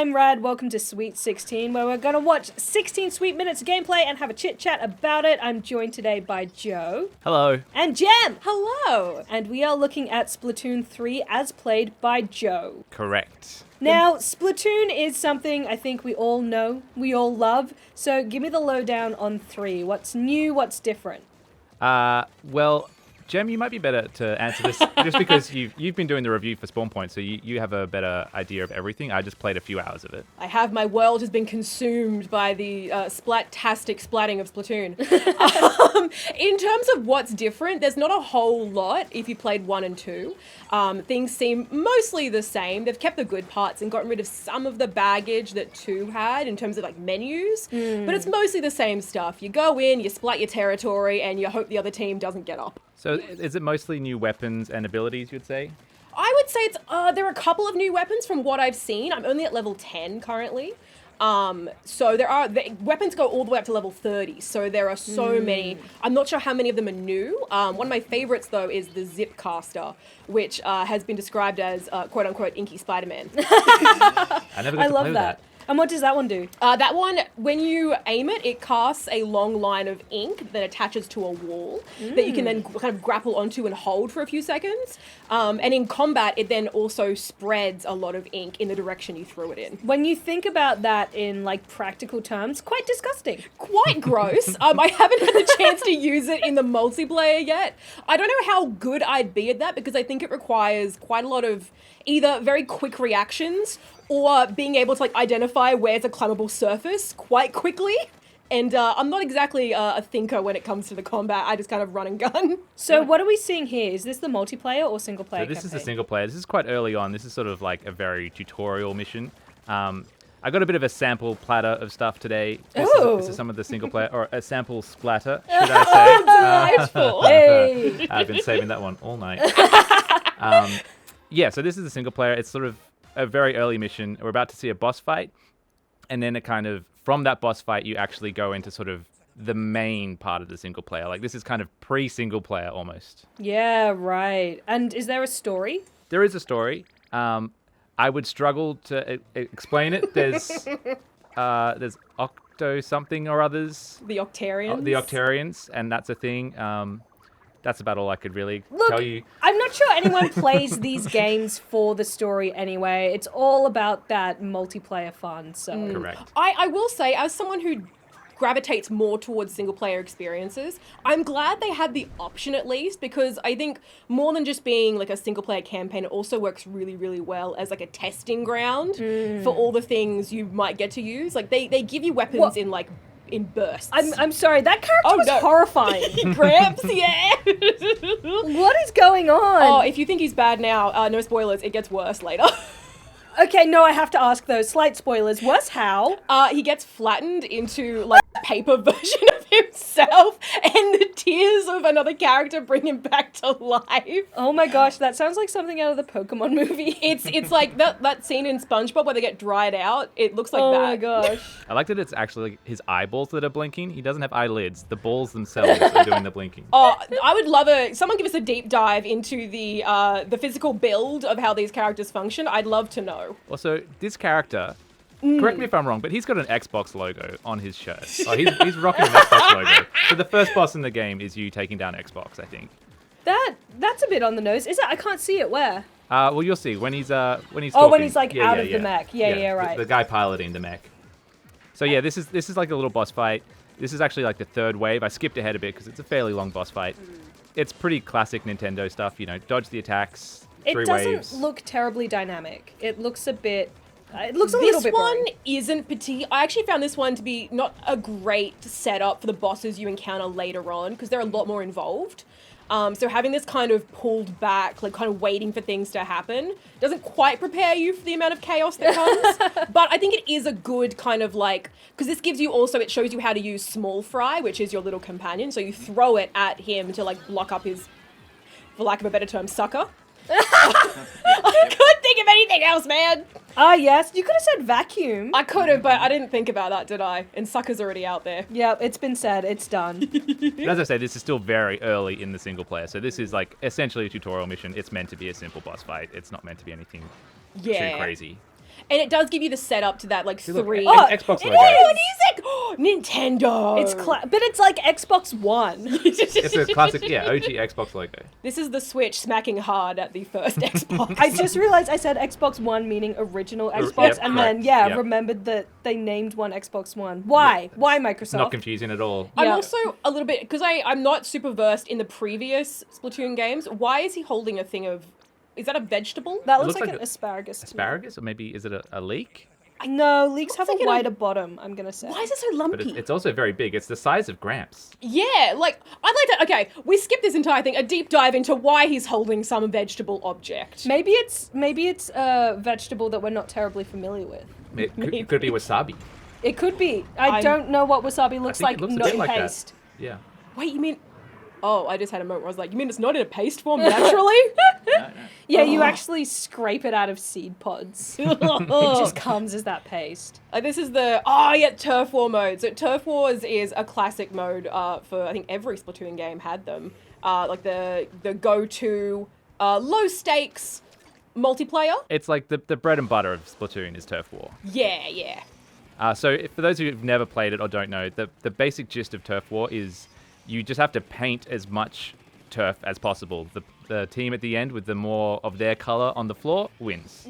I'm Rad. Welcome to Sweet 16, where we're going to watch 16 sweet minutes of gameplay and have a chit-chat about it. I'm joined today by Joe. Hello. And Jem. Hello. And we are looking at Splatoon 3 as played by Joe. Correct. Now, Splatoon is something I think we all know, we all love. So give me the lowdown on 3. What's new, what's different? Well, Jem, you might be better to answer this just because you've been doing the review for Spawn Point, so you have a better idea of everything. I just played a few hours of it. I have. My world has been consumed by the splattastic splatting of Splatoon. In terms of what's different, there's not a whole lot if you played 1 and 2. Things seem mostly the same. They've kept the good parts and gotten rid of some of the baggage that 2 had in terms of like menus, but it's mostly the same stuff. You go in, you splat your territory, and you hope the other team doesn't get up. So is it mostly new weapons and abilities, you'd say? I would say it's there are a couple of new weapons from what I've seen. I'm only at level 10 currently. So the weapons go all the way up to level 30. So there are so many. I'm not sure how many of them are new. One of my favorites though is the zip caster, which has been described as quote unquote inky Spider-Man. I never got to love play that. And what does that one do? That one, when you aim it, it casts a long line of ink that attaches to a wall that you can then kind of grapple onto and hold for a few seconds. And in combat, it then also spreads a lot of ink in the direction you threw it in. When you think about that in like practical terms, quite disgusting. Quite gross. I haven't had the chance to use it in the multiplayer yet. I don't know how good I'd be at that because I think it requires quite a lot of either very quick reactions or being able to like identify where's a climbable surface quite quickly. And I'm not exactly a thinker when it comes to the combat. I just kind of run and gun. So what are we seeing here? Is this the multiplayer or single player? So this campaign? is the single player. This is quite early on. This is sort of like a very tutorial mission. I got a bit of a sample platter of stuff today. This is some of the single player, or a sample splatter, should I say. Delightful. Hey. I've been saving that one all night. Yeah, so this is the single player. It's sort of a very early mission. We're about to see a boss fight. And then it kind of, from that boss fight, you actually go into sort of the main part of the single player. Like this is kind of pre-single player almost. Yeah, right. And is there a story? There is a story. I would struggle to explain it. There's Octo something or others. The Octarians. The Octarians, and that's a thing. That's about all I could really tell you. I'm not sure anyone plays these games for the story anyway. It's all about that multiplayer fun. So Correct. I will say, as someone who gravitates more towards single player experiences, I'm glad they had the option at least, because I think more than just being like a single player campaign, it also works really, really well as like a testing ground for all the things you might get to use. Like they give you weapons in bursts. I'm sorry, that character was horrifying. Gramps, yeah. What is going on? Oh, if you think he's bad now, no spoilers, it gets worse later. Okay, no, I have to ask though. Slight spoilers. Worse how? He gets flattened into like a paper version of himself, and the tears of another character bring him back to life. Oh my gosh, that sounds like something out of the Pokemon movie. It's like that scene in SpongeBob where they get dried out. It looks like that. Oh my gosh. I like that it's actually his eyeballs that are blinking. He doesn't have eyelids. The balls themselves are doing the blinking. Oh, I would love someone give us a deep dive into the physical build of how these characters function. I'd love to know. Also, this character, correct me if I'm wrong, but he's got an Xbox logo on his shirt. Oh, he's rocking an Xbox logo. So the first boss in the game is you taking down Xbox, I think. That's a bit on the nose. Is it? I can't see it. Where? Well, you'll see when he's talking. When he's like out of the mech. Yeah, right. The guy piloting the mech. So yeah, this is like a little boss fight. This is actually like the third wave. I skipped ahead a bit because it's a fairly long boss fight. It's pretty classic Nintendo stuff. You know, dodge the attacks. It 3 doesn't waves. look terribly dynamic. It looks a bit. It looks a little bit This one boring. isn't particular. I actually found this one to be not a great setup for the bosses you encounter later on, because they're a lot more involved. So having this kind of pulled back, like kind of waiting for things to happen, doesn't quite prepare you for the amount of chaos that comes. But I think it is a good kind of like, because this gives you also, it shows you how to use Small Fry, which is your little companion. So you throw it at him to like block up his, for lack of a better term, sucker. I couldn't think of anything else, man. Ah, yes. You could have said vacuum. I could have, but I didn't think about that, did I? And sucker's already out there. Yeah, it's been said. It's done. But as I say, this is still very early in the single player, so this is like essentially a tutorial mission. It's meant to be a simple boss fight. It's not meant to be anything too crazy. And it does give you the setup to that, like, Look, 3. an Xbox logo. Oh, it is like Nintendo. It's but it's like Xbox One. It's a classic, OG Xbox logo. This is the Switch smacking hard at the first Xbox. I just realized I said Xbox One meaning original Xbox, Yep, and correct. then Yep. remembered that they named one Xbox One. Why? Yep. Why Microsoft? Not confusing at all. I'm Yeah. also a little bit, because I'm not super versed in the previous Splatoon games. Why is he holding a thing of, is that a vegetable? That looks looks like like an asparagus. to me. Asparagus, or maybe is it a leek? No, leeks have a like an- wider bottom, I'm gonna say. Why is it so But lumpy? it's also very big. It's the size of Gramps. Yeah, like, I'd like to, okay, we skipped this entire thing, a deep dive into why he's holding some vegetable object. Maybe it's a vegetable that we're not terribly familiar with. It could be wasabi. It could be. I I'm- don't know what wasabi looks think like, it looks a not bit in like that. paste. Yeah. Wait, you mean, oh, I just had a moment where I was like, you mean it's not in a paste form naturally? Yeah, you actually scrape it out of seed pods. It just comes as that paste. This is the, Turf War mode. So Turf Wars is a classic mode for, I think every Splatoon game had them. Like the go-to low stakes multiplayer. It's like the bread and butter of Splatoon is Turf War. Yeah. So for those who've never played it or don't know, the basic gist of Turf War is you just have to paint as much turf as possible. The team at the end with the more of their color on the floor wins.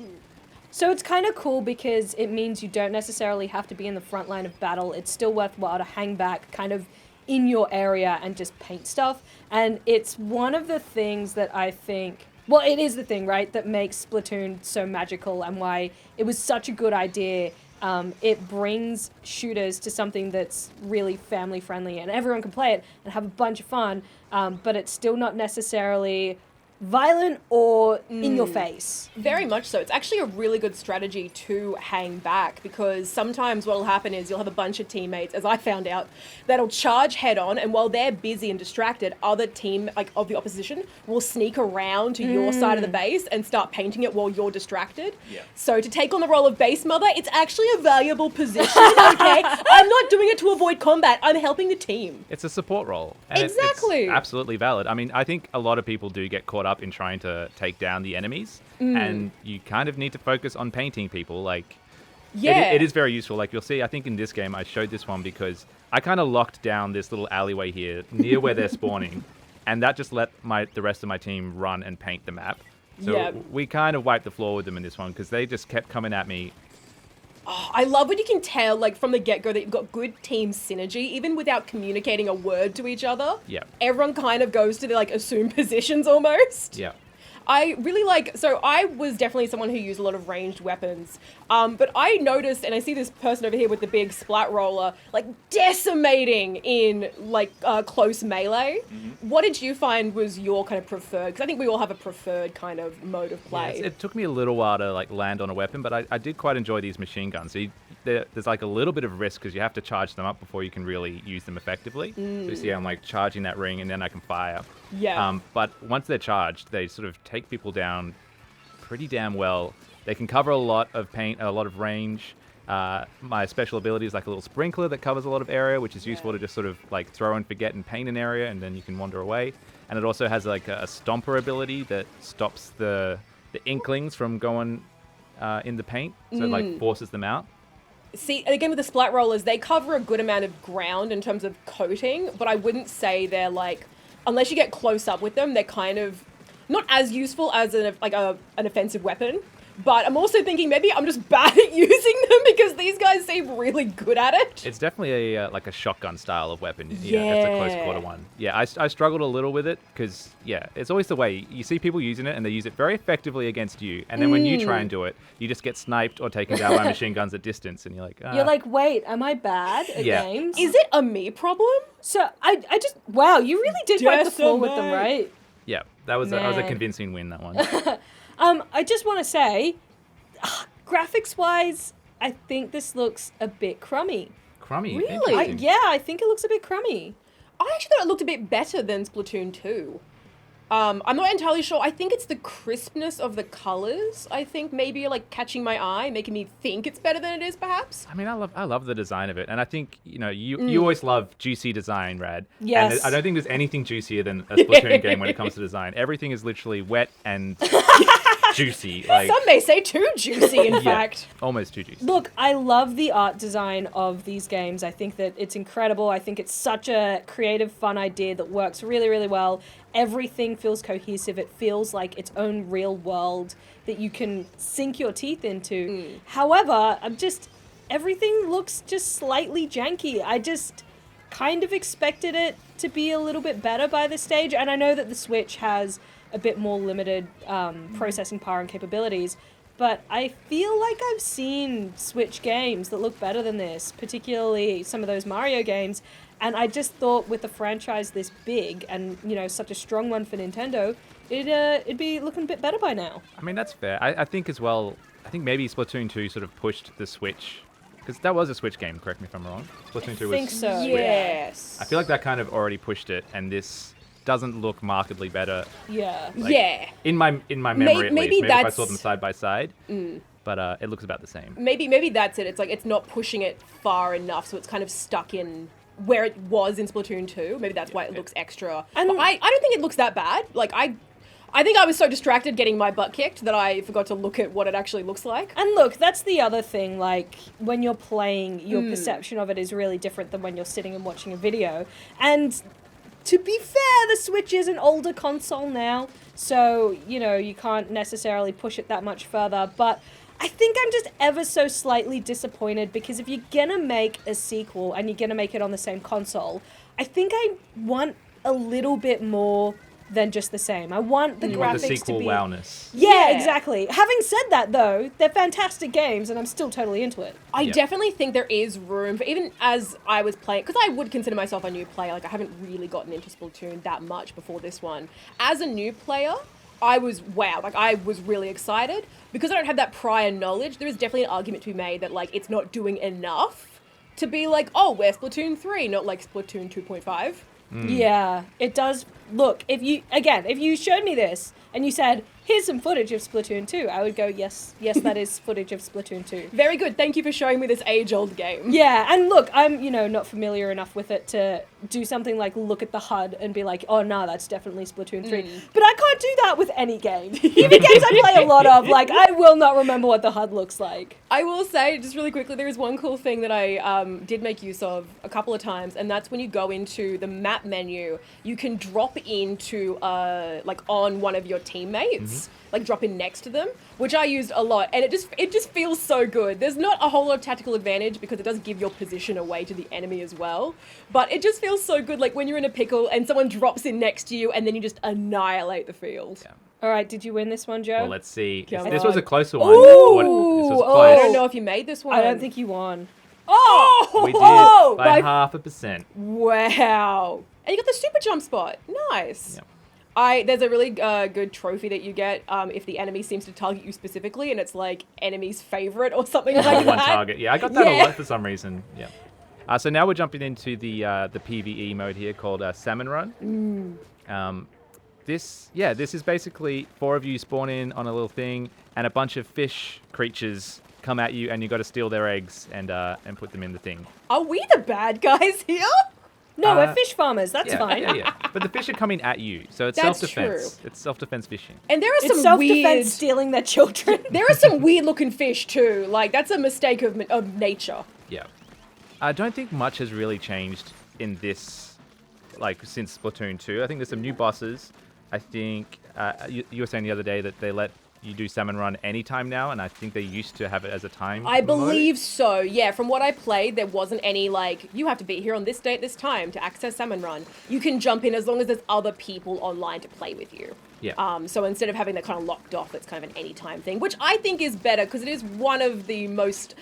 So it's kind of cool because it means you don't necessarily have to be in the front line of battle. It's still worthwhile to hang back kind of in your area and just paint stuff. And it's one of the things that I think, well, it is the thing, right, that makes Splatoon so magical and why it was such a good idea. It brings shooters to something that's really family friendly and everyone can play it and have a bunch of fun, but it's still not necessarily violent or in your face. Very much so. It's actually a really good strategy to hang back because sometimes what'll happen is you'll have a bunch of teammates, as I found out, that'll charge head on, and while they're busy and distracted, other team like of the opposition will sneak around to your side of the base and start painting it while you're distracted. Yeah. So to take on the role of base mother, it's actually a valuable position, okay? I'm not doing it to avoid combat. I'm helping the team. It's a support role. And Exactly. it's absolutely valid. I mean, I think a lot of people do get caught up in trying to take down the enemies, and you kind of need to focus on painting people. Like, Yeah. it is very useful. Like, you'll see, I think in this game, I showed this one because I kind of locked down this little alleyway here near where they're spawning, and that just let the rest of my team run and paint the map. So Yeah. we kind of wiped the floor with them in this one because they just kept coming at me. I love when you can tell, like, from the get-go that you've got good team synergy, even without communicating a word to each other. Yeah. Everyone kind of goes to the, like, assumed positions almost. Yeah. I really like, so I was definitely someone who used a lot of ranged weapons, but I noticed, and I see this person over here with the big splat roller, like, decimating in, like, close melee. What did you find was your kind of preferred, because I think we all have a preferred kind of mode of Yeah, play. it took me a little while to like land on a weapon, but I did quite enjoy these machine guns. So there's like a little bit of risk because you have to charge them up before you can really use them effectively. So you see I'm like charging that ring and then I can fire. Yeah. But once they're charged, they sort of take people down pretty damn well. They can cover a lot of paint, a lot of range. My special ability is like a little sprinkler that covers a lot of area, which is useful to just sort of like throw and forget and paint an area, and then you can wander away. And it also has like a stomper ability that stops the inklings from going in the paint, so it like forces them out. See, again with the splat rollers, they cover a good amount of ground in terms of coating, but I wouldn't say they're like, unless you get close up with them, they're kind of not as useful as an offensive weapon. But I'm also thinking maybe I'm just bad at using them because these guys seem really good at it. It's definitely a like a shotgun style of weapon. Yeah, it's a close quarter one. Yeah, I struggled a little with it because it's always the way you see people using it and they use it very effectively against you, and then when you try and do it, you just get sniped or taken down by machine guns at distance, and you're like, You're like, wait, am I bad at Yeah. games? Is it a me problem? So I just, wow, you really did wipe the floor with them, Decimate. right? yeah, that was a Man. convincing win, that one. I just want to say, graphics-wise, I think this looks a bit crummy. Crummy. Really? Interesting. I think it looks a bit crummy. I actually thought it looked a bit better than Splatoon 2. I'm not entirely sure. I think it's the crispness of the colors. I think maybe like catching my eye, making me think it's better than it is, perhaps. I mean, I love the design of it, and I think you always love juicy design, Rad. Yes. And I don't think there's anything juicier than a Splatoon game when it comes to design. Everything is literally wet and juicy. Like, Some may say too juicy, in yeah, fact. almost too juicy. Look, I love the art design of these games. I think that it's incredible. I think it's such a creative, fun idea that works really, really well. Everything feels cohesive. It feels like its own real world that you can sink your teeth into. However, everything looks just slightly janky. I just kind of expected it to be a little bit better by this stage. And I know that the Switch has a bit more limited processing power and capabilities. But I feel like I've seen Switch games that look better than this, particularly some of those Mario games. And I just thought with a franchise this big and, such a strong one for Nintendo, it'd be looking a bit better by now. I mean, that's fair. I think as well, I think maybe Splatoon 2 sort of pushed the Switch. Because that was a Switch game, correct me if I'm wrong. Splatoon 2 was... I think so. Yes. I feel like that kind of already pushed it, and this doesn't look markedly better. Yeah. Yeah. In my memory, at maybe least. Maybe if I that's- saw them side by side. But it looks about the same. Maybe that's it. It's like it's not pushing it far enough, so it's kind of stuck in where it was in Splatoon 2. Maybe that's why it looks extra. And- But I don't think it looks that bad. Like, I think I was so distracted getting my butt kicked that I forgot to look at what it actually looks like. And look, that's the other thing, like, when you're playing, your perception of it is really different than when you're sitting and watching a video. And to be fair, the Switch is an older console now, so, you can't necessarily push it that much further, but I think I'm just ever so slightly disappointed because if you're gonna make a sequel and you're gonna make it on the same console, I think I want a little bit more than just the same. I want the You graphics want the sequel to be... wowness. Yeah, Yeah. exactly. Having said that, though, they're fantastic games, and I'm still totally into it. I Yeah. definitely think there is room for, even as I was playing, because I would consider myself a new player, like I haven't really gotten into Splatoon that much before this one. As a new player, I was really excited. Because I don't have that prior knowledge, there is definitely an argument to be made that like it's not doing enough to be like, oh, we're Splatoon 3, not like Splatoon 2.5. Yeah, it does. Look, if you showed me this and you said, here's some footage of Splatoon 2, I would go, yes, that is footage of Splatoon 2. Very good. Thank you for showing me this age-old game. Yeah, and look, I'm, not familiar enough with it to do something like look at the HUD and be like, oh, no, that's definitely Splatoon 3. But I can't do that with any game. Even games I play a lot of, like, I will not remember what the HUD looks like. I will say, just really quickly, there is one cool thing that I did make use of a couple of times, and that's when you go into the map menu, you can drop into, like, on one of your teammates. Like drop in next to them, which I used a lot, and it just feels so good. There's not a whole lot of tactical advantage because it does give your position away to the enemy as well, but it just feels so good, like when you're in a pickle and someone drops in next to you and then you just annihilate the field. Yeah. All right, did you win this one, Joe? Well, let's see. Come This on. was a closer one. Ooh! This was Oh. close. I don't know if you made this one. I don't think you won. Oh! We did Whoa! by 0.5%. Wow. And you got the super jump spot. Nice. Yep. There's a really good trophy that you get if the enemy seems to target you specifically, and it's like enemy's favorite or something like One that. target. Yeah, I got that Yeah. a lot for some reason. Yeah. So now we're jumping into the PvE mode here called Salmon Run. This is basically 4 of you spawn in on a little thing, and a bunch of fish creatures come at you, and you got to steal their eggs and put them in the thing. Are we the bad guys here? No, we're fish farmers. That's Yeah, fine. yeah. But the fish are coming at you, so it's That's self-defense. true. It's self-defense fishing. And there are It's some self-defense weird. stealing their children. There are some weird looking fish too. Like that's a mistake of nature. Yeah. I don't think much has really changed in this, like, since Splatoon 2. I think there's some new bosses. I think you were saying the other day that they let you do Salmon Run anytime now, and I think they used to have it as a time. I believe so. Yeah, from what I played, there wasn't any like you have to be here on this date, this time to access Salmon Run. You can jump in as long as there's other people online to play with you. Yeah. So instead of having that kind of locked off, it's kind of an anytime thing, which I think is better because it is one of the most,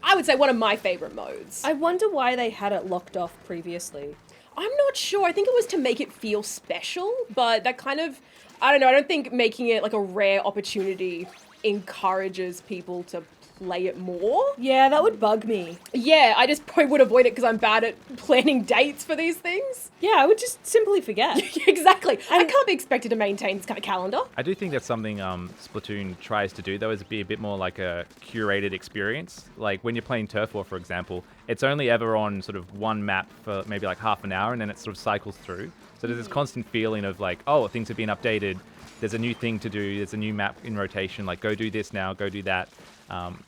I would say, one of my favorite modes. I wonder why they had it locked off previously. I'm not sure. I think it was to make it feel special, but that kind of, I don't know. I don't think making it like a rare opportunity encourages people to play it more. Yeah, that would bug me. Yeah, I just probably would avoid it because I'm bad at planning dates for these things. Yeah, I would just simply forget. Exactly. I can't be expected to maintain this kind of calendar. I do think that's something Splatoon tries to do, though, is be a bit more like a curated experience. Like when you're playing Turf War, for example, it's only ever on sort of one map for maybe like half an hour, and then it sort of cycles through. So there's this constant feeling of like, oh, things have been updated. There's a new thing to do. There's a new map in rotation. Like, go do this now. Go do that.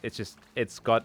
It's got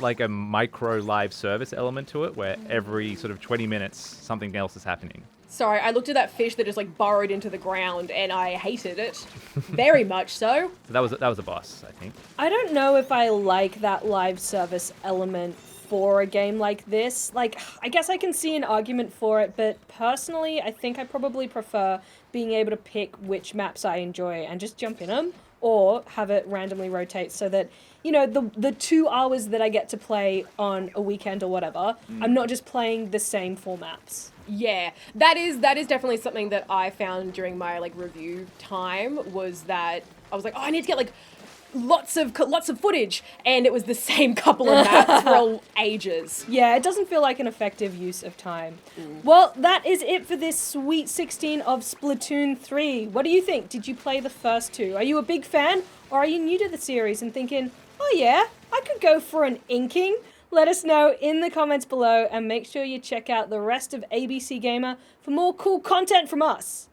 like a micro live service element to it where every sort of 20 minutes something else is happening. Sorry, I looked at that fish that just like burrowed into the ground and I hated it. Very much so. So that was a boss, I think. I don't know if I like that live service element for a game like this. Like, I guess I can see an argument for it, but personally, I think I probably prefer being able to pick which maps I enjoy and just jump in them, or have it randomly rotate so that, you know, the 2 hours that I get to play on a weekend or whatever, I'm not just playing the same 4 maps. Yeah, that is definitely something that I found during my like review time, was that I was like, oh, I need to get like lots of footage, and it was the same couple of maps for ages. Yeah, it doesn't feel like an effective use of time. Well, that is it for this Sweet 16 of Splatoon 3. What do you think? Did you play the first 2? Are you a big fan, or are you new to the series and thinking, oh yeah, I could go for an inking? Let us know in the comments below, and make sure you check out the rest of ABC Gamer for more cool content from us.